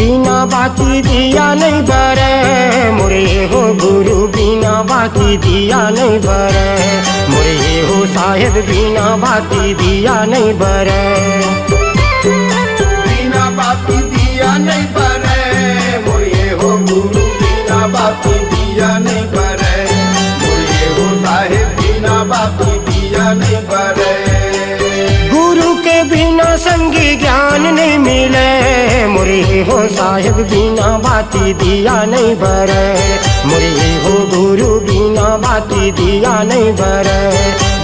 बिना बाती दिया नहीं बरे मोरे हो गुरु, बिना बाती दिया नहीं बरे मोरे हो साहेब, बिना बाती दिया नहीं बरे। बिना बाती दिया नहीं बरे मोरे हो गुरु, बिना बाती दिया नहीं बरे मोरे हो साहेब, बिना बाती दिया नहीं बरे। गुरु के बिना संगी ज्ञान नहीं मिले मोरे हो साहेब, बिना बाती दिया नहीं बरे मोरे हो गुरु, बिना बाती दिया नहीं बरे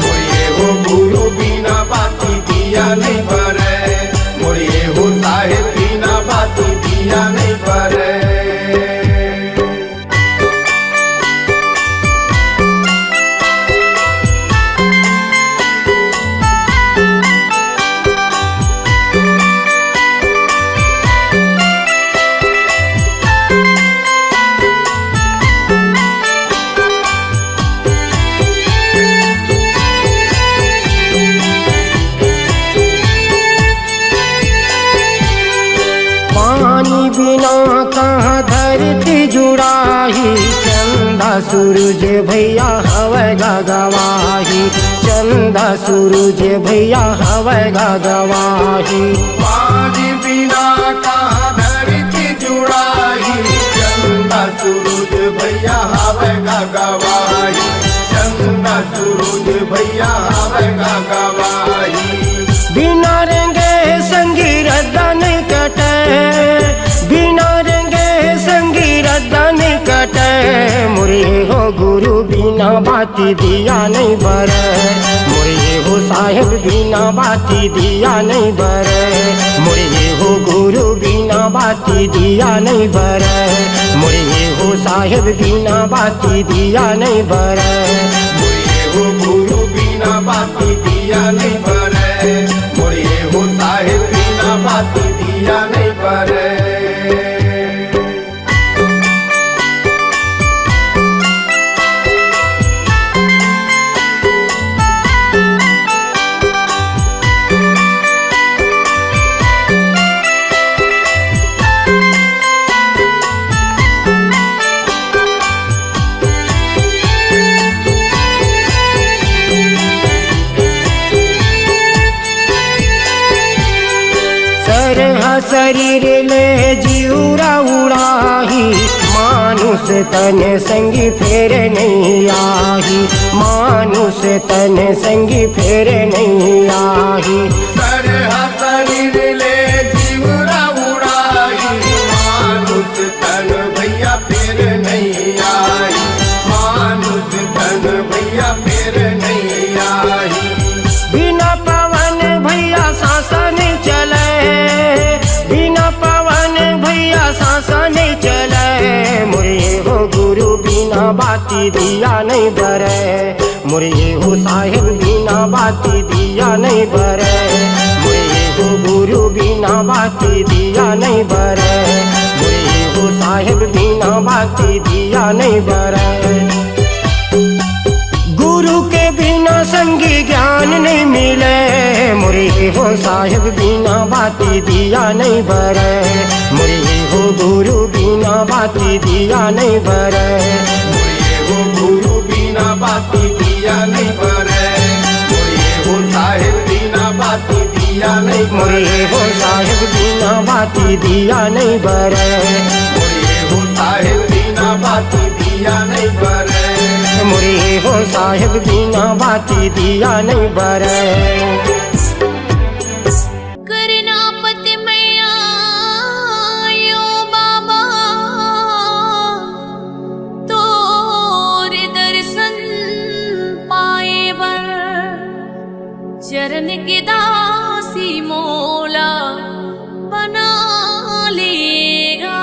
मोरे हो गुरु, बिना बाती दिया नहीं बरे मोरे हो साहेब, बिना बाती दिया नहीं बरे। पानी बिना कहाँ धरती जुड़ाही, चंदा सूरज भैया हवे गवाही, चंदा सूरज भैया हवे गवाही। पानी बिना कहाँ धरती जुड़ाही, चंदा सूरज भैया हवे गवाही, चंदा सूरज भैया हवे गवाही। बिना रंगे संगी रद्दा नहीं कटे, बिना रंगे संगी रद्दा नहीं कटे मोरे हो गुरु, बिना बाती दिया नहीं बरे मोरे हो साहेब, बिना बाती दिया नहीं बरे मोरे हो गुरु, बिना बाती दिया नहीं बरे मोरे हो साहेब, बिना बाती दिया नहीं बरे मोरे हो गुरु, बिना बाती दिया नहीं बरे मोरे हो साहेब, बिना बाती दिया नहीं बरे। शरीर ले जीवरा उड़ाही, मानुष तन संगी फेर नहीं आही, मानुष तन संगी फेर नहीं आही। शरीर ले जीवरा उड़ाही, मानुष तन भैया फेर नहीं आई, मानुष तन भैया फेर नहीं आई। बिना पवन भैया सांसा नहीं चले, बिना पवन भैया सांसा नहीं चले मोरे हो गुरु, बिना बाती दिया नहीं बरे मोरे हो साहेब, बिना बाती दिया नहीं बरे मोरे हो गुरु, बिना बाती दिया नहीं बरे मोरे हो साहेब, बिना बाती दिया नहीं बरे। गुरु के बिना संगी ज्ञान नहीं मिले मोरे हो साहेब, बिना बाती दिया नहीं बरे मोरे हो गुरु, बिना बाती दिया नहीं बरे मोरे हो गुरु, बिना बाती दिया नहीं बरे मोरे हो साहेब, बिना बाती दिया नहीं मोरे हो साहेब, बिना बाती दिया नहीं बरे मोरे हो साहेब, बिना बाती दिया नहीं बरे मोरे हो साहेब, बिना बाती दिया नहीं बरे। चरण की दासी मोला बना लेगा।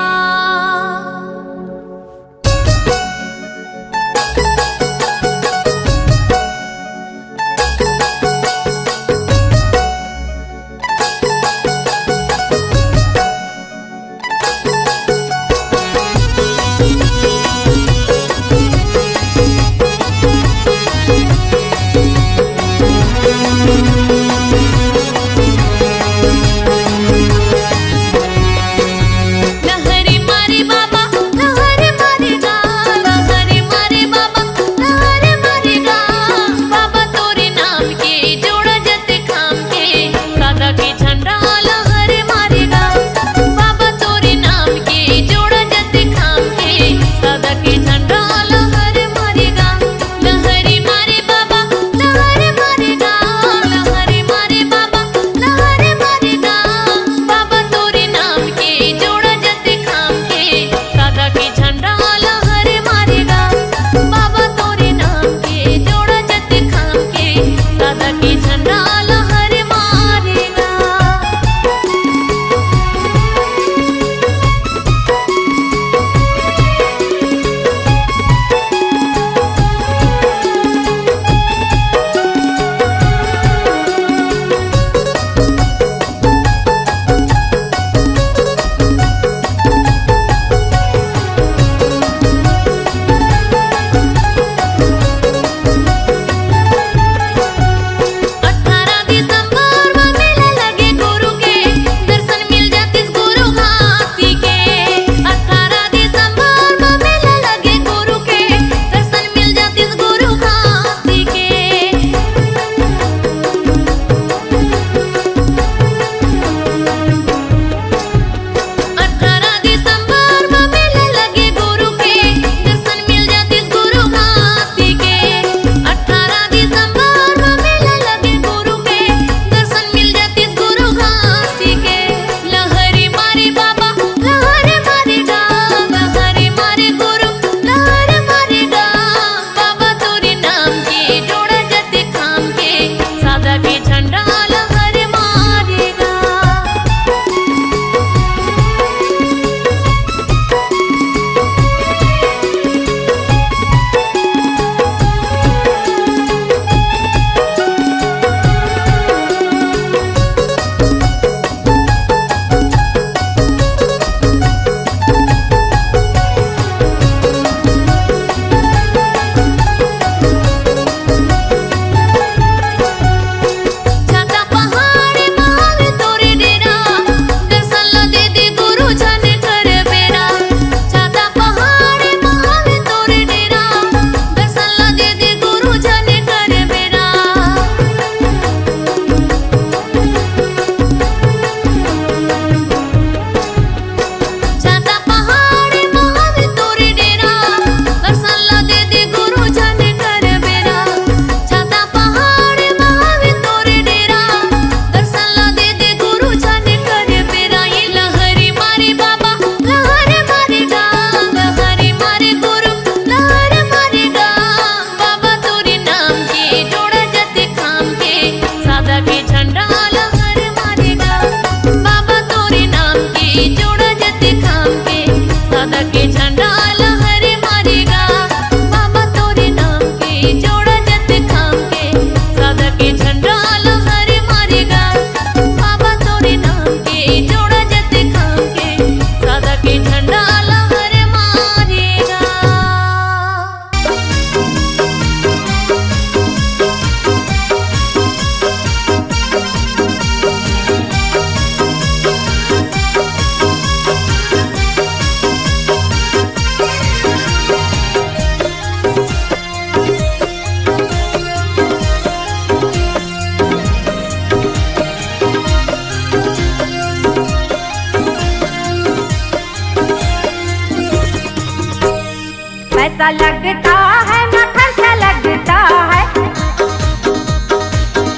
पैसा लगता है ना खर्चा लगता है,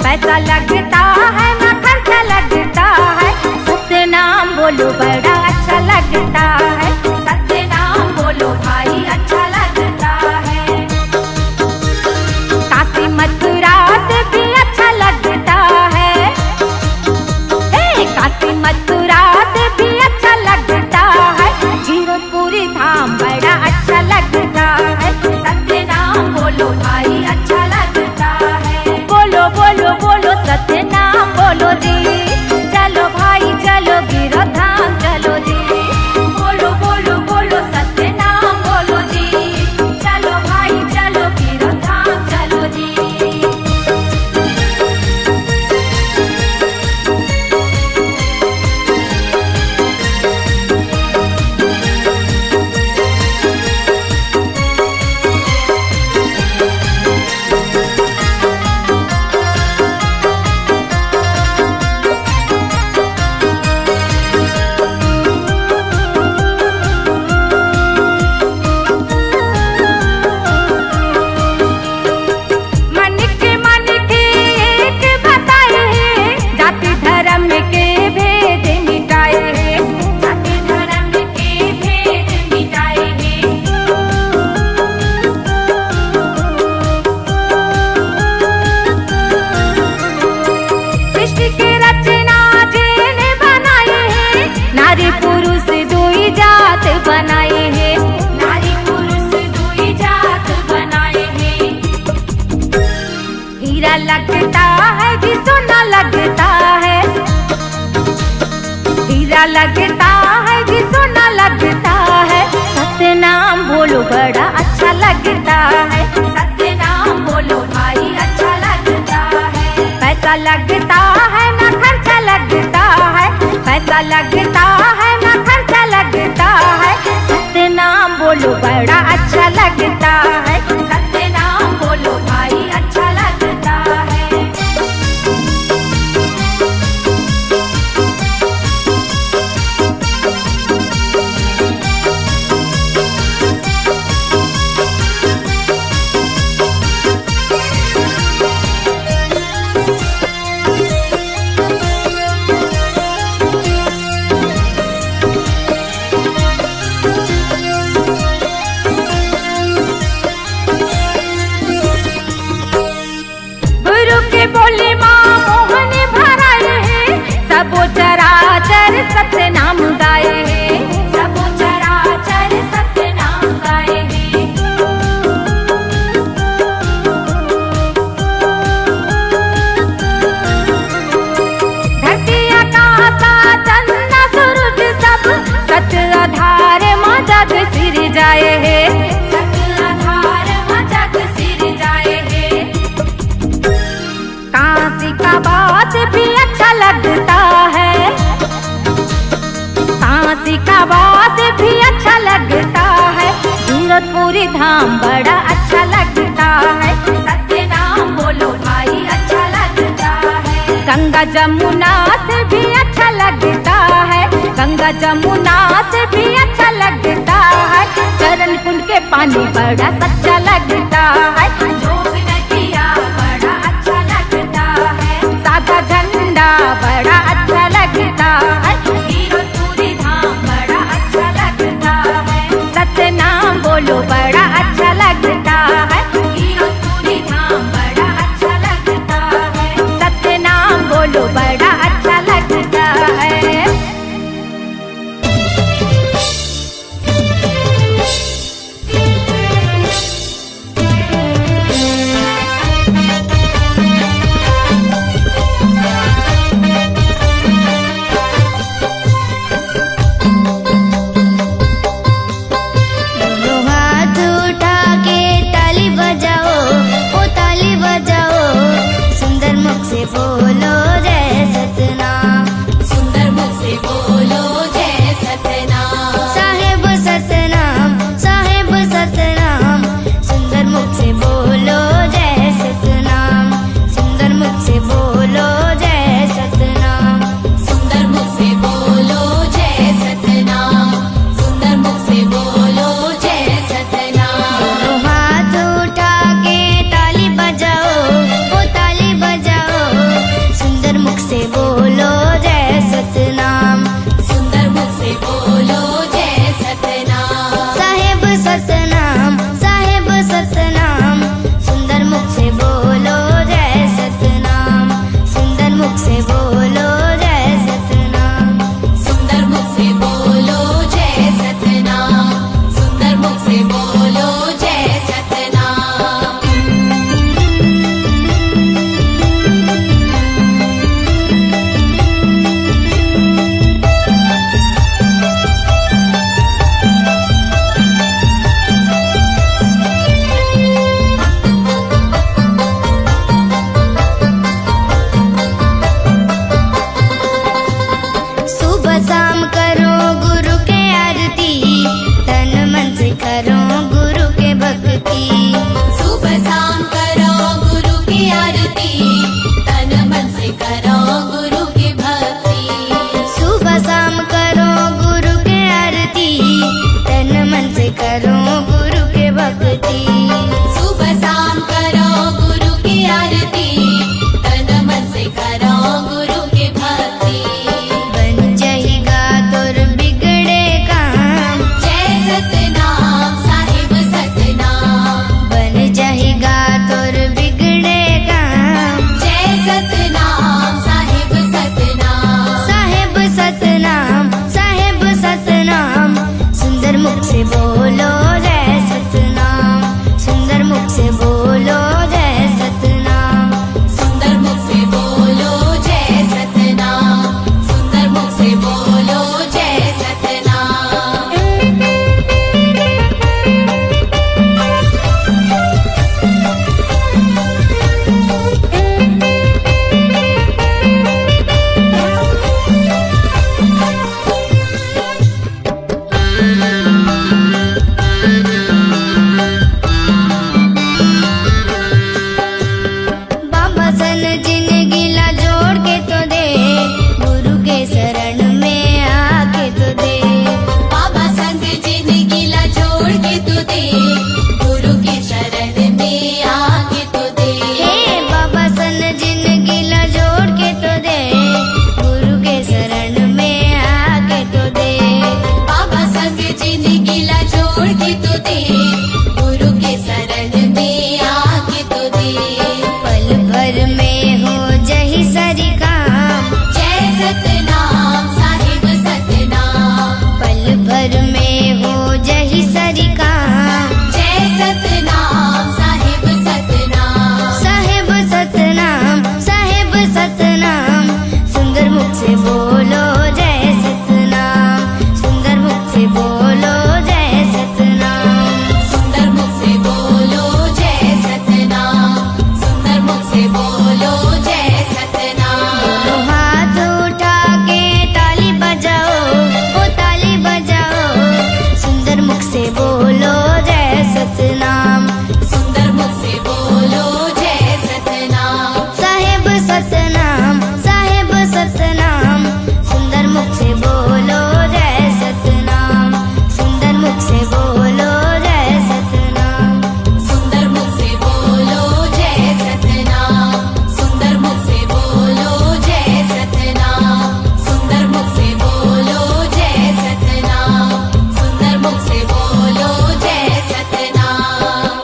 पैसा लगता है ना खर्चा लगता है, सत्य नाम बोलो बड़ा अच्छा लगता है, सत्य नाम बोलो भाई अच्छा लगता है। काशी मथुरा से भी अच्छा लगता है, काशी मथुरा से भी अच्छा लगता है, जीरकपुरी धाम बड़ा अच्छा लगता है, सत्य नाम बोलो भाई अच्छा लगता है। बोलो बोलो बोलो सत्य नाम बोलो जी, चलो भाई चलो गिरो धाम चलो जी। बोलो बोलो बोलो सत्य नाम बोलो जी, चलो भाई चलो गिरो धाम चलो जी। नारी पुरुष दुई जात बनाए हैं, नारी पुरुष दुई जात बनाए हैं। हीरा लगता है जी सोना लगता है, हीरा लगता है जी सोना लगता है, सत्य नाम बोलो बड़ा अच्छा लगता है, सत्य नाम बोलो भाई अच्छा लगता है। पैसा लगता है ना खर्चा लगता है, पैसा लगता है ना खर्चा लगता है, सत्य नाम बोलो बड़ा अच्छा लगता है, सत्य नाम बोलो भाई अच्छा लगता है। बोले माँ मोहन भराए हैं, सबो चराचर सत्य नाम गाए हैं, सबो चराचर सत्य नाम गाए हैं। धरती आकाश चंद्र सूरज सब सत्य आधार माँ जग सिर जाए हैं, सत्य आधार माँ जग सिर जाए हैं। काशी का बात भी अच्छा लगता है, काशी का बात भी अच्छा लगता है, जीरकपुरी धाम बड़ा अच्छा लगता है, सत्य नाम बोलो भाई अच्छा लगता है। गंगा जमुना से भी अच्छा लगता है, गंगा जमुना से भी अच्छा लगता है, चरण कुंड के पानी बड़ा सच्चा लगता है, जोग नदिया बड़ा अच्छा लगता है, सादा झंडा बड़ा अच्छा लगता है, जीरकपुरी धाम बड़ा अच्छा लगता है, सत्य नाम बोलो बड़ा अच्छा लगता है, जीरकपुरी धाम बड़ा अच्छा लगता है, सत्य नाम बोलो बड़ा अच्छा लगता है। बाबा सन जिंदगी ला जोड़ के तो दे, गुरु के शरण में आके तो दे। बाबा संग जिंदगी ला जोड़ के तू दे, गुरु के शरण में आके तू दे। हे बाबा सन जिंदगी ला जोड़ के तो दे, गुरु के शरण में आके तो दे। बाबा संग जिंदगी ला जोड़ के तू दे, गुरु के शरण में आके तू दे। पल भर में हो जही सरी काम, जय सतनाम साहिब सतनाम। पल भर में हो जही सरी काम। जय सतनाम साहिब सतनाम। साहेब सतनाम, साहेब सतनाम, सुंदर मुख से बोलो जय सतनाम, सुंदर मुख से बोलो जय सतनाम। सुंदर मुख से बोलो जय सतनाम, सुंदर मुख से बोलो जय सतनाम। दोनों हाथ उठा के ताली बजाओ, ओ ताली बजाओ, सुंदर मुख से बोलो जय सतनाम। सुंदर मुख से बोलो जय सतनाम। साहेब सतनाम, साहेब सतनाम, सुंदर मुख से बोलो जय सतनाम, सुंदर मुख से बोलो जय सतनाम। सुंदर मुख से बोलो जय सतनाम। सुंदर मुख से बोलो जय सतनाम। सुंदर मुख से बोलो जय सतनाम। सुंदर मुख से बोलो जय सतनाम।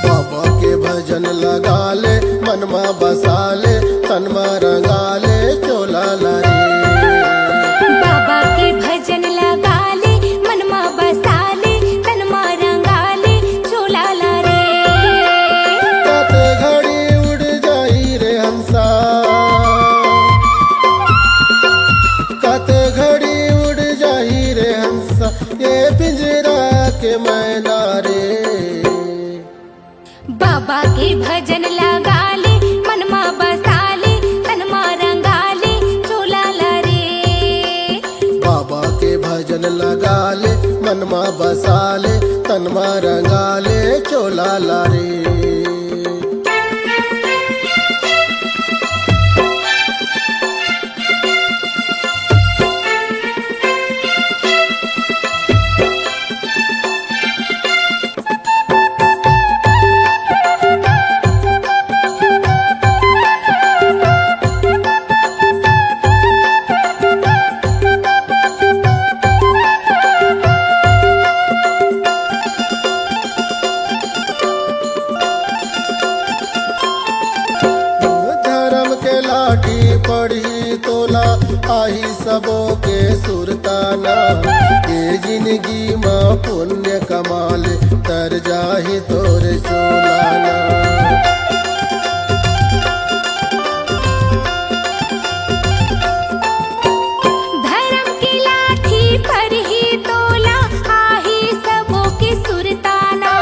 बाबा के भजन लगा ले, मनमा बसा ले, तनमा रंगा ले, चोला लारी। बाबा के भजन लगा ले, मनमा बसा ले, तनमा रंगा ले, चोला ला रे। कत घड़ी उड़ जाई रे हंसा, कत घड़ी उड़ जाई रे हंसा, ये पिंजरा के मैना रे। बाबा के भजन लगा ले, मनमा बसा ले, तनमा रंगा ले, चोला ला रे। बाबा के भजन लगा ले, मनमा बसा ले, तनमा रंगा ले, चोला लारी। धर्म के लाठी पढ़ी तोला, आही सबो के सुरताना। ये जिंदगी माँ पुण्य कमाल, तर जाही तोर चोलाना। धर्म की लाठी पर ही तोला, आही सबो की सुरताना।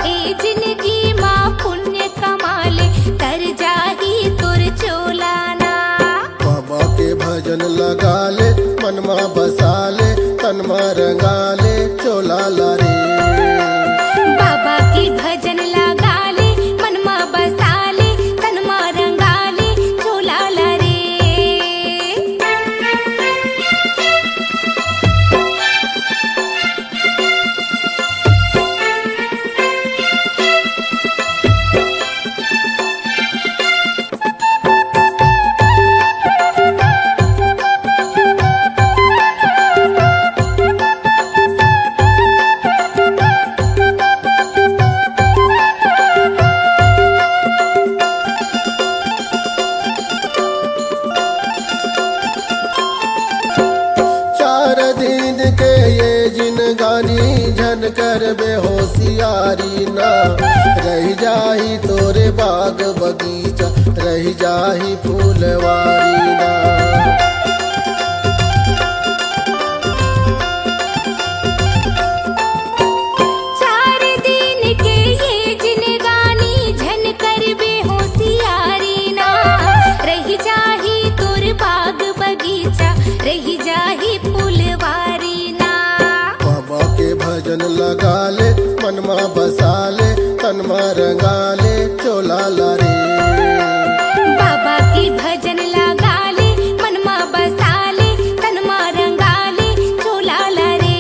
ए जिंदगी माँ पुण्य कमाले, तर जाही तुर चोलाना। बाबा के भजन लगा ले, मनमा बसा ले, तनमा रंगा ले, चोला लारी। बाबा की भजन लगा ले, मनमा बसा ले, तनमा रंगा ले, चोला ला रे। दिन के ये जिन गानी झन कर बेहोशियारी ना रह जाही तोरे बाग बगीचा रह जाही फूलवारी ना। चार दिन के ये जिन गानी झन कर बेहोशियारी ना रह जाही तोर बाग बगीचा रह जाही फूलवारी ना। बाबा के भजन लगा ले मनमा बसा ले तनमा रंगा ले चोला ला रे। बाबा की भजन लगा ले मनमा बसा ले तनमा रंगा ले चोला ला रे।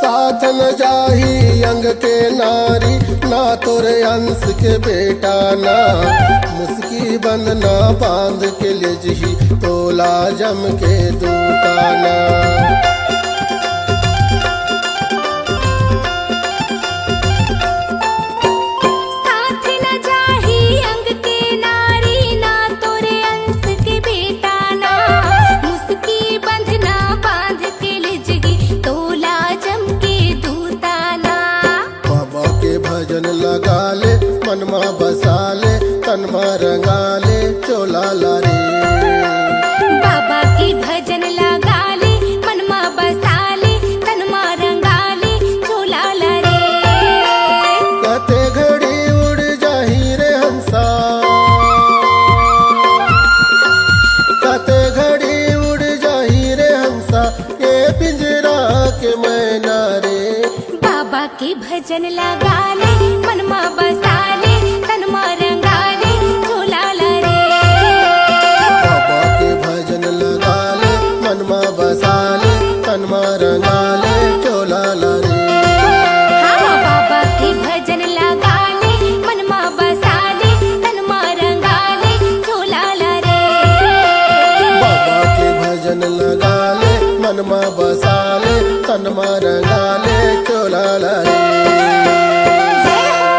साथ न जाही अंग के नारी ना तोरे अंश के बेटा ना मुस्की बंद ना बांध के ले जही तोला जम के दूताना। साथ न जाही अंग के नारी ना तोरे अंश के बेटा ना मुस्की बंधना बांध के ले जगी तोला जम के दूताना। बाबा के भजन लगा ले मनमा बसा ले तनमा रंगा ले चोला ला रे। बाबा की भजन लगा ले मनमा बसा ले तनमा रंगा ले चोला ला रे। कते घड़ी उड़ जाही रे हंसा कते घड़ी उड़ जाही रे हंसा ये पिंजरा के मैना रे। बाबा की भजन लगा ले मनमा बसा ले तनमा रंगा ले चोला ला रे। बाबा के भजन लगा ले मनमा बसा ले तनमा रंगा ले चोला ला रे। हाँ बाबा की भजन लगा ले मनमा बसा ले तनमा रंगा ले चोला ला रे। बाबा के भजन लगा ले मनमा बसा ले तनमा रंगा ले चोला ला रे। जय हो।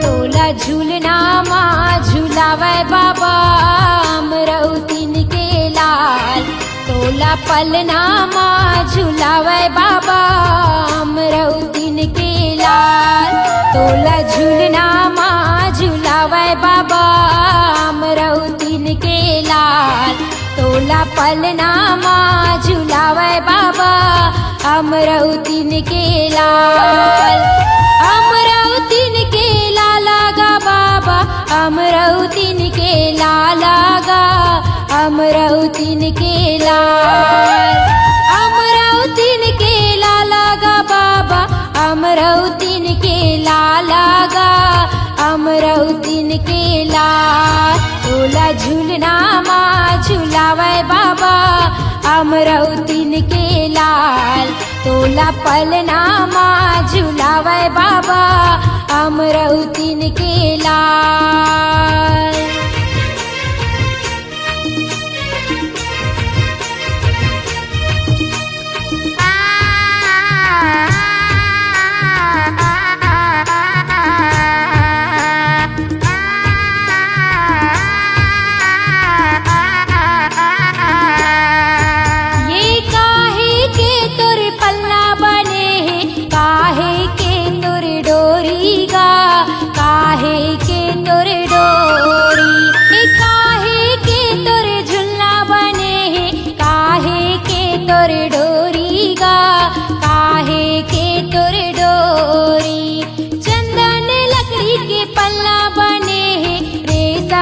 तोला झूलना माँ झूलावे बाबा अमरौतीन के लाल। तोला पलना माँ झूलावे बाबा अमरौतीन के लाल। तोला झूलना माँ झूलावे बाबा अमरौतीन के लाल। तोला पलना माँ झूलावे बाबा अमरौतीन के लाल। अमरौतीन के लाला गा बाबा अमरौतीन के लाला गा अमरौतीन के लाल। अमरौतीन के लाला गा बाबा अमरौतीन के लाला गा अमरौतीन के लाल। तोला झूलना माँ झूलावे बाबा अमरौतीन के लाल। तोला पलना माँ झूलावे बाबा अमरौतीन के लाल। ये काहे के तोर पल्ला बने हैं, काहे के तोर डोरी गा, काहे के तोर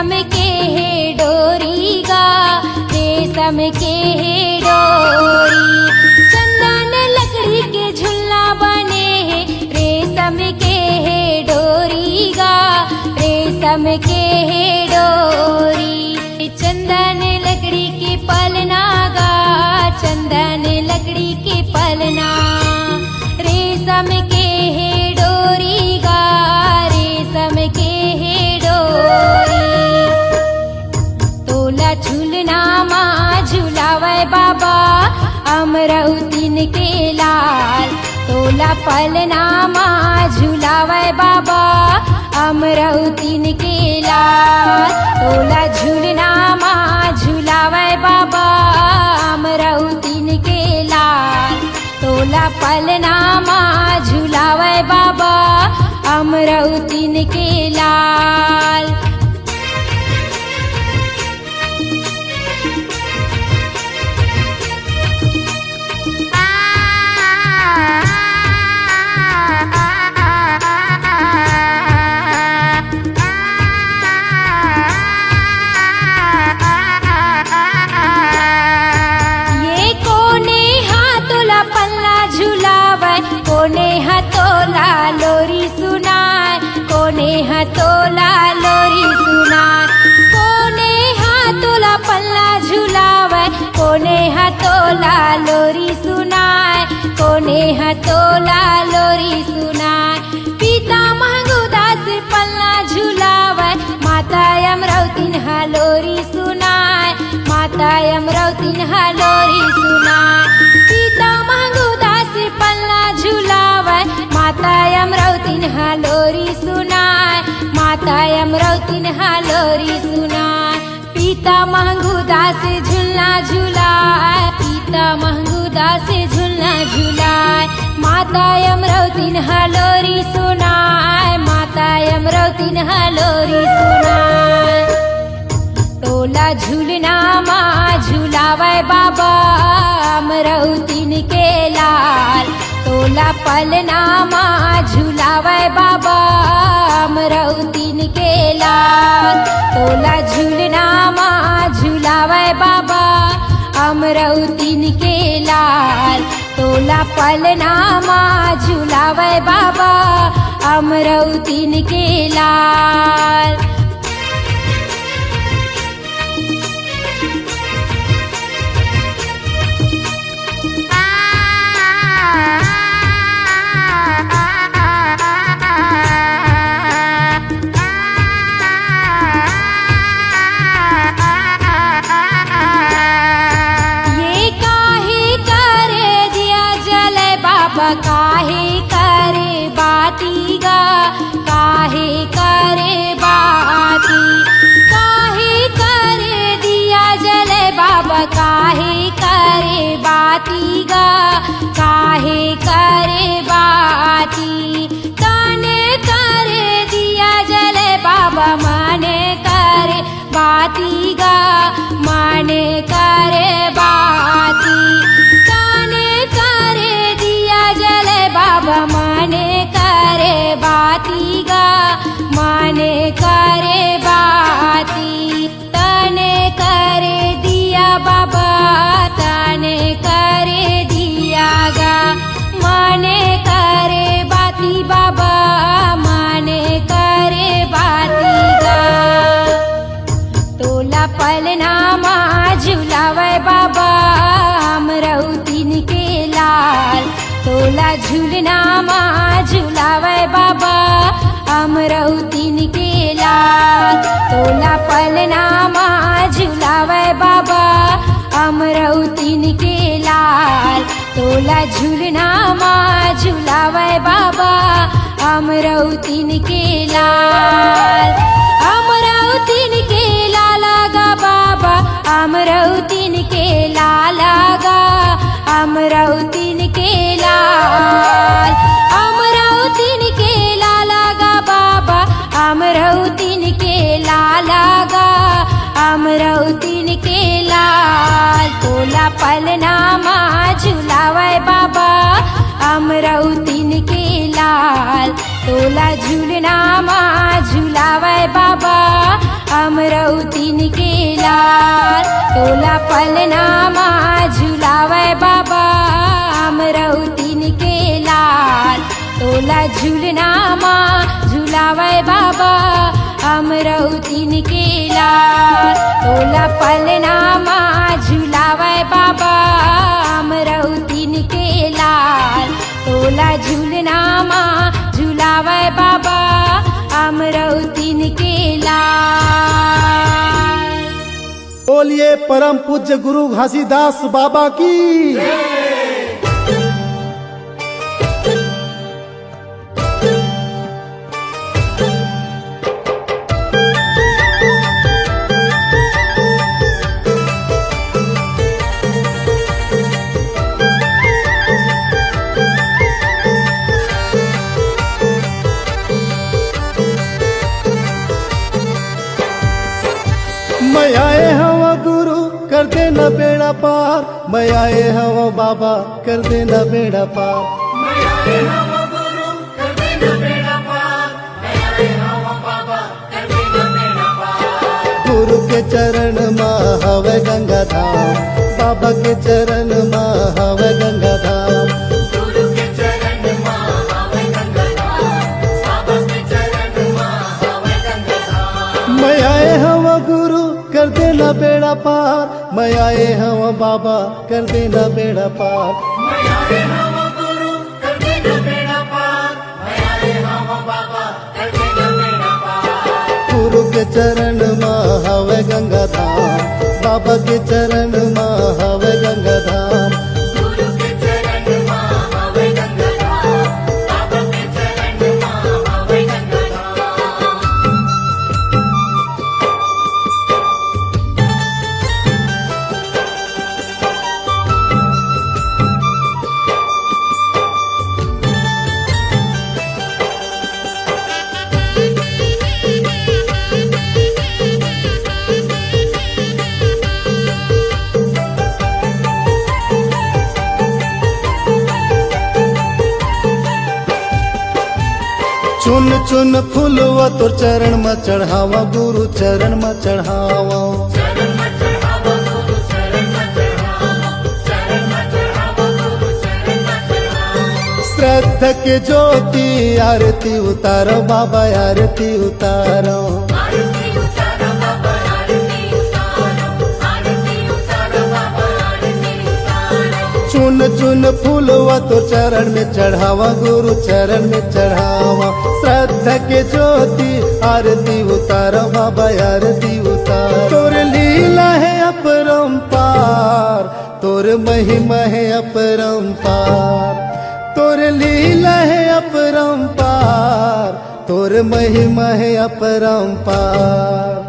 रेशम के है डोरी गा, रेशम के है डोरी। चंदन लकड़ी के झुलना बने हैं, रेशम के है डोरी गा, रेशम के है डोरी। चंदन लकड़ी के पलना गा, चंदन लकड़ी के पलना। रेशम के है डोरी गा, रेशम के है डोरी। तोला झूलना माँ झूलावे बाबा, अमरौतीन के लाल। तोला पलना माँ झूलावे बाबा, अमरौतीन के लाल। तोला झूलना माँ झूलावे बाबा, अमरौतीन के लाल। तोला पलना माँ झूलावे बाबा, अमरौतीन के लाल। कोने हतोला लोरी सुनाए, कोने हतोला लोरी सुनाए। कोने हतोला पल्ला झुलावे, कोने हतोला लोरी सुनाए, कोने हतोला लोरी सुनाए। पिता महंगुदास पल्ला झुलावे, माता अमरौतीन लोरी सुनाए, माता अमरौतीन लोरी सुनाए। पिता महंगुदास पल्ला झुलावे, माता अमरौतीन लोरी सुनाए, माता अमरौतीन लोरी सुनाए। पिता महंगुदास झुलना झुलाए, पिता महंगुदास झुलना झुलाए। माता अमरौतीन लोरी सुनाए, माता अमरौतीन लोरी सुनाए। तोला झूलना माँ झूलावे बाबा, अमरौतीन के लाल। तोला पलना माँ झूलावे बाबा, अमरौतीन के लाल। तोला झूलना माँ झूलावे बाबा, अमरौतीन के लाल। तोला पलना माँ झूलावे बाबा, अमरौतीन के लाल। काहे करे बाती गा, काहे करे बाती। काहे करे दिया जले बाबा, काहे करे बाती गा, काहे करे बाती। काने करे दिया जले बाबा, माने करे बाती गा, माने करे बाती। काने करे जले बाबा, माने करे बाती गा, माने करे बाती। तने करे दिया बाबा, तने करे दिया गा, माने करे बाती बाबा, माने करे बाती गा। तोला पलना माँ झूलावे बाबा, अमरौतीन के लाल। तोला झूलना माँ झूलावे बाबा, अमरौतीन के लाल। तोला पलना माँ झूलावे बाबा, अमरौतीन के लाल। तोला झूलना माँ झूलावे बाबा, अमरौतीन के लाल। अमरौतीन के लाला गा बाबा, अमरौतीन के लाला गा, अमरौतीन के लाल। अमरौतीन के लाला गा बाबा, अमरौतीन के लाला गा, अमरौतीन के लाल। तोला पलना माँ झूलावे बाबा, अमरौतीन के लाल। तोला झूलना माँ झूलावे बाबा, अमरौतीन तोला पलनामा झुलावे बाबा अमरौतीन के लाल तोला झूलनामा झुलावे बाबा अमरौतीन के लाल तोला पलनामा झुलावे बाबा अमरौतीन के लाल तोला झूलनामा झुलावे बाबा अमरौतीन के लाल। बोलिए परम पूज्य गुरु घासीदास बाबा की। मैं आए हवा गुरु कर देना बेड़ा पार, मैं आए हवा बाबा कर देना बेड़ा पार। गुरु के चरण माँ हवे गंगा धाम, बाबा के चरण माँ हवे गंगा धाम। मैं आए हवा गुरु कर देना बेड़ा पार, मैं आए हवा बाबा कर देना बेड़ा पार। गुरु के चरण माँ हवे गंगा धाम, बाबा के चरण माँ हवे गंगा धाम। चुन चुन फूलवा तो चरण में चढ़ावा गुरु चरण में चढ़ावा। श्रद्धा के ज्योति आरती उतारो बाबा आरती उतारो। चुन चुन फूलवा तो चरण में चढ़ावा गुरु चरण में चढ़ावा। श्रद्धा के ज्योति आरती उतारो बाबा आरती उतारो। तोर लीला है अपरंपार, तोर महिमा है अपरंपार। तोर लीला है अपरंपार, तोर महिमा है अपरंपार।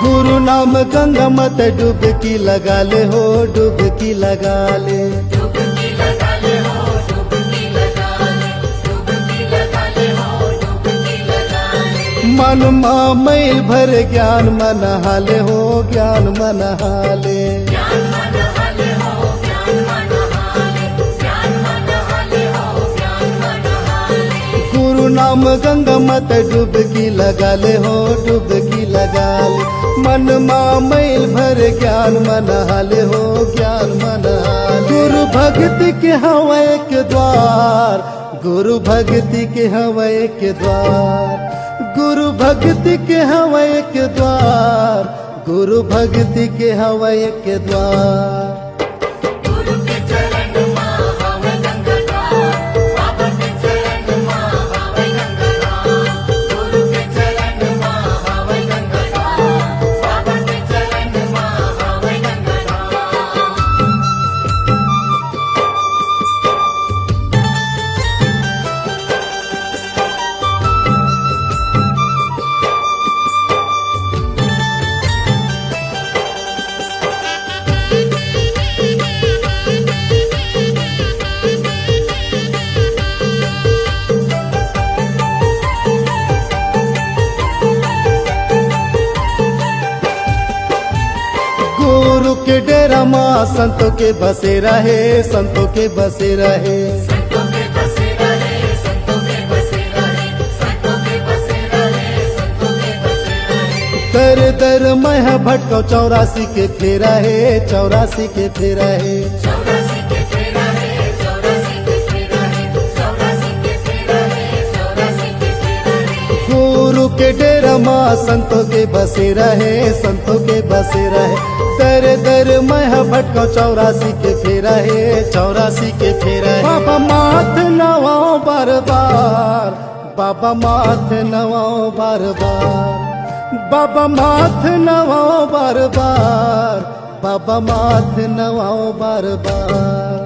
गुरु नाम गंगा मत डुबकी लगा ले हो डुबकी लगा ले। मन माँ मैल भर ज्ञान मन हाले हो ज्ञान मन हाले। गुरु नाम गंगा मत डुबकी लगा ले हो डुबकी लगा ले। मन माँ मैल भर ज्ञान मन हाले हो ज्ञान मन हाले। गुरु भक्ति के हवा एक द्वार, गुरु भक्ति के हवा एक द्वार। गुरु भक्ति के हवा एक द्वार, गुरु भक्ति के हवा एक द्वार। गुरु के डेरा माँ संतों के बसे रहे, संतों के बसे रहे। दर दर मैं भटको 84 के फेरा है, 84 के फेरा है। गुरु के डेरा माँ संतों के बसे रहे, संतों के बसे रहे। दर दर मैं भटको 84 के फेरा है, 84 के फेरा है। बाबा माथ नवाओ बार बार, बाबा माथ नवाओ बार बार, बाबा माथ नवाओ बार बार, बाबा माथ नवाओ बार बार।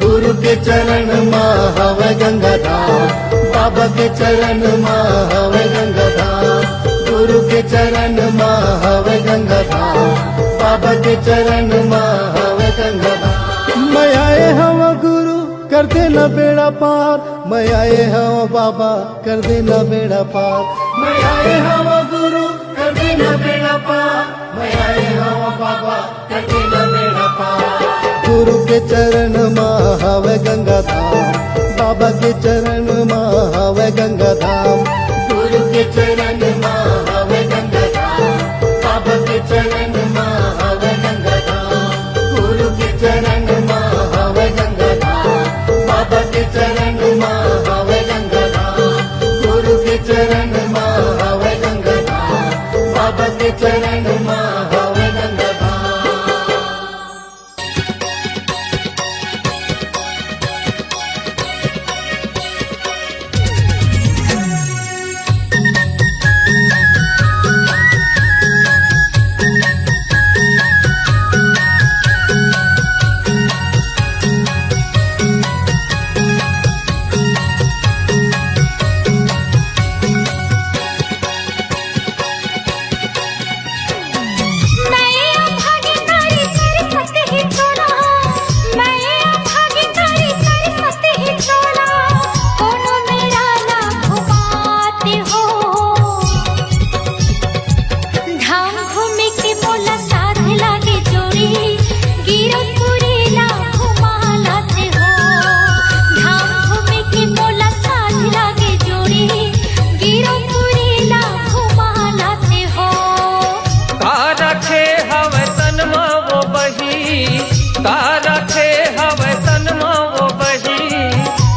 गुरु के चरण माँ हवे गंगा धाम, बाबा के चरण माँ हवे गंगा धाम। गुरु के चरण माँ हवे गंगा धाम, बाबा के चरण माँ हवे गंगा धाम। मैं आए हवा गुरु कर देना बेड़ा पार, मैं आए हवा बाबा कर देना बेड़ा पार। मैं आए हवा गुरु कर देना बेड़ा पार, मैं आए हवा बाबा कर देना बेड़ा पार। गुरु के चरण माँ हवे गंगा धाम, बाबा के चरण माँ हवे गंगा धाम। गुरु के चरण माँ हवे गंगा धाम, बाबा के चरण माँ हवे गंगा धाम। गुरु के चरण माँ हवे गंगा धाम, बाबा के चरण माँ हवे गंगा धाम। गुरु के चरण माँ हवे गंगा धाम, बाबा के चरण माँ हवे गंगा धाम।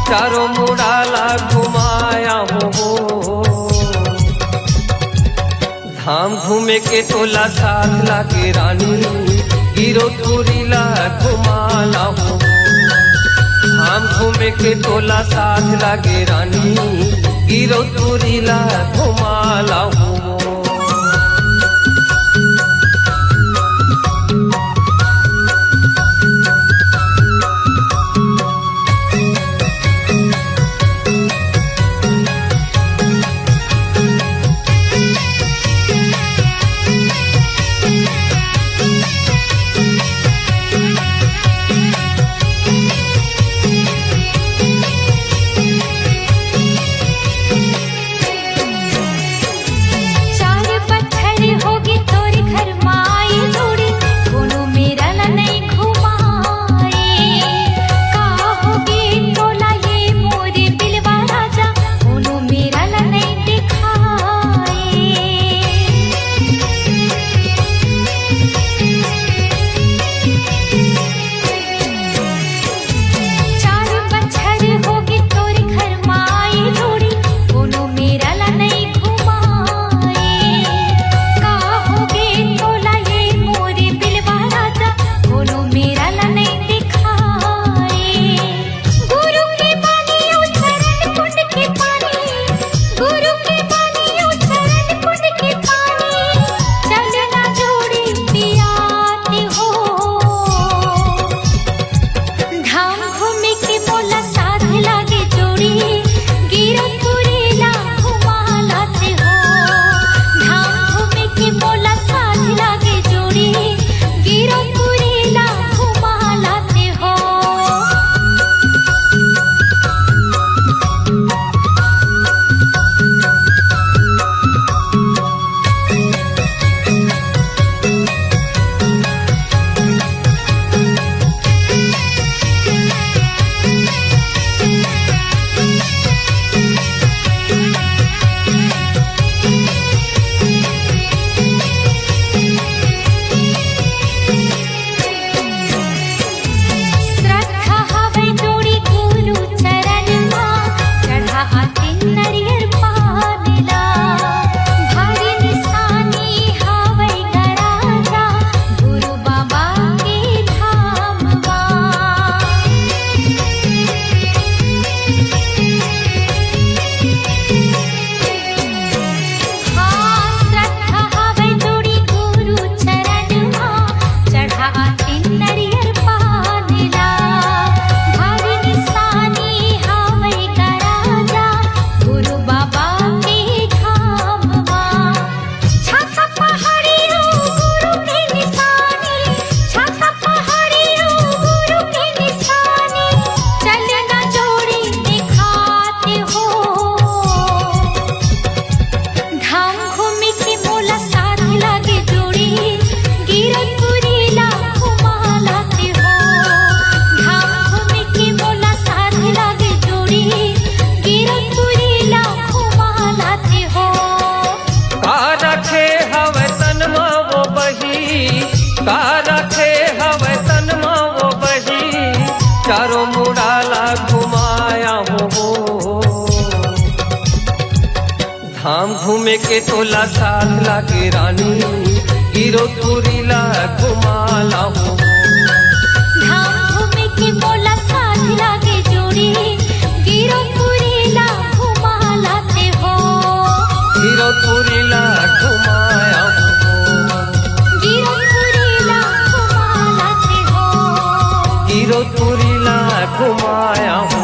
चारों मुड़ाला घुमाया हो। धाम घूमे के तोला साथ लागे रानी, गिरोधपुरीला घुमाला हो। धाम घूमे के तोला साथ लागे रानी, गिरोधपुरीला घुमाला हो। धाम घूमे के तोला साथ लागे रानी, गिरौदपुरी ला घुमाला हो। धाम घूमे के मोला साथ लागे जोड़ी, गिरौदपुरी ला घुमा लाते हो। गिरौदपुरी ला घुमाया हो, गिरौदपुरी ला घुमा लाते हो। गिरौदपुरी ला घुमाया हो।